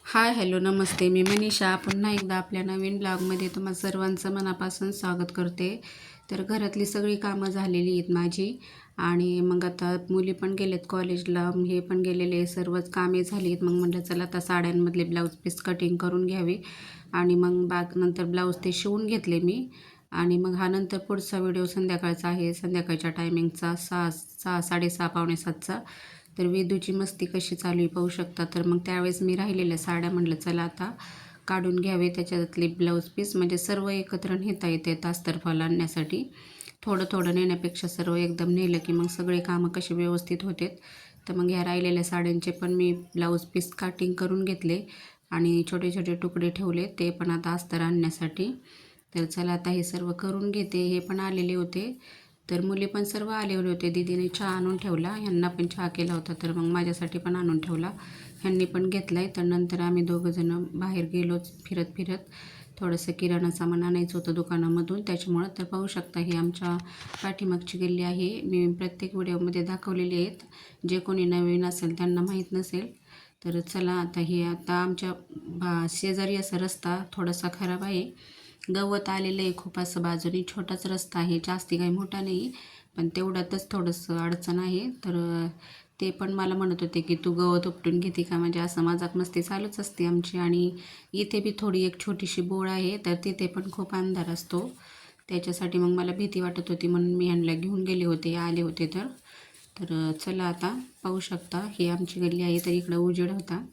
Hi hello नमस्ते. मी मनीषा पुन्हा एकदा आपल्या नवीन ब्लॉगमध्ये तुम्हा सर्वांचं मनापासून स्वागत करते. तर घरातली सगळी कामं झालेली आहेत माझी आणि मग आता मुली पण गेलेत कॉलेजला, हे पण गेलेले, सर्वच कामे झाली आहेत. मग म्हटलं चला आता साड्यांमधले ब्लाऊज पीस कटिंग करून घ्यावे आणि मग नंतर ब्लाऊज ते शिवून घेतले मी. आणि मग हा नंतर पुढचा व्हिडिओ संध्याकाळचा आहे, संध्याकाळच्या टायमिंगचा 6 6:30 पावणे 7चा. तर वेदूची मस्ती कशी चालू आहे पाहू शकता. तर मग त्यावेळेस मी राहिलेल्या साड्या म्हटलं चला आता काढून घ्यावे त्याच्यातले ब्लाऊज पीस, म्हणजे सर्व एकत्र नेता येते अस्तर आणण्यासाठी. थोडं थोडं नेण्यापेक्षा सर्व एकदम नेलं की मग सगळे कामं कसे व्यवस्थित होतात. तर मग ह्या राहिलेल्या साड्यांचे पण मी ब्लाऊज पीस कटिंग करून घेतले आणि छोटे छोटे तुकडे ठेवले ते पण आता अस्तर आणण्यासाठी. तर चला आता हे सर्व करून घेते. हे पण आलेले होते, तर मुली पण सर्व आलेले होते. दीदीने चहा आणून ठेवला, ह्यांना पण चहा केला होता, तर मग माझ्यासाठी पण आणून ठेवला, ह्यांनी पण घेतला आहे. तर नंतर आम्ही दोघंजणं बाहेर गेलोच फिरत फिरत. थोडंसं किराणा सामान आणायचं होतं दुकानामधून, त्याच्यामुळं. तर पाहू शकता ही आमच्या पाठीमागची गल्ली आहे. मी प्रत्येक व्हिडिओमध्ये दाखवलेली आहेत, जे कोणी नवीन असेल त्यांना माहीत नसेल. तर चला आता आता आमच्या शेजारी असा रस्ता थोडासा खराब आहे, गवत आलेलं आहे खूप असं बाजूने. छोटाच रस्ता आहे, जास्ती काही मोठा नाही, पण तेवढ्यातच थोडंसं अडचण आहे. तर ते पण मला म्हणत होते की तू गवत उपटून घेते का, म्हणजे असं मजाक मस्ती चालूच असते आमची. आणि इथे बी थोडी एक छोटीशी बोळ आहे, तर तिथे पण खूप अंधार असतो, त्याच्यासाठी मग मला भीती वाटत होती, म्हणून मी ह्यांना घेऊन गेले होते, आले होते. तर चला आता पाहू शकता ही आमची गल्ली आहे. तर इकडं उजेड होता,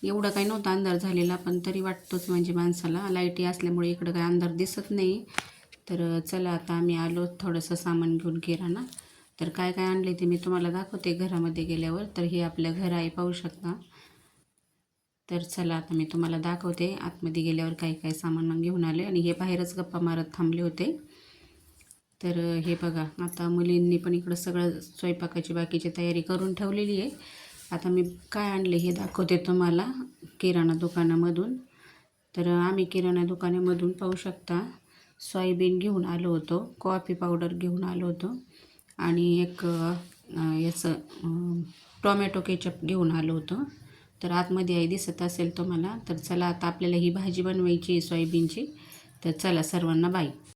एवढं काही नव्हता अंधार झालेला, पण तरी वाटतोच म्हणजे माणसाला. लाईटी असल्यामुळे इकडं काही अंधार दिसत नाही. तर चला आता आम्ही आलो थोडंसं सामान घेऊन किराणा. तर काय काय आणले ते मी तुम्हाला दाखवते घरामध्ये गेल्यावर. तर हे आपलं घर आहे पाहू शकता. तर चला आता मी तुम्हाला दाखवते आतमध्ये गेल्यावर काय काय सामान घेऊन आले. आणि हे बाहेरच गप्पा मारत थांबले होते. तर हे बघा आता मुलींनी पण इकडं सगळं स्वयंपाकाची बाकीची तयारी करून ठेवलेली आहे. आता मी काय आणले हे दाखवते तुम्हाला किराणा दुकानामधून. तर आम्ही किराणा दुकानामधून पाहू शकता सोयाबीन घेऊन आलो होतो, कॉफी पावडर घेऊन आलो होतो आणि एक याचं टोमॅटो केचप घेऊन आलो होतो. तर आतमध्ये आहे दिसत असेल तुम्हाला. तर चला आता आपल्याला ही भाजी बनवायची आहे सोयाबीनची. तर चला सर्वांना बाय.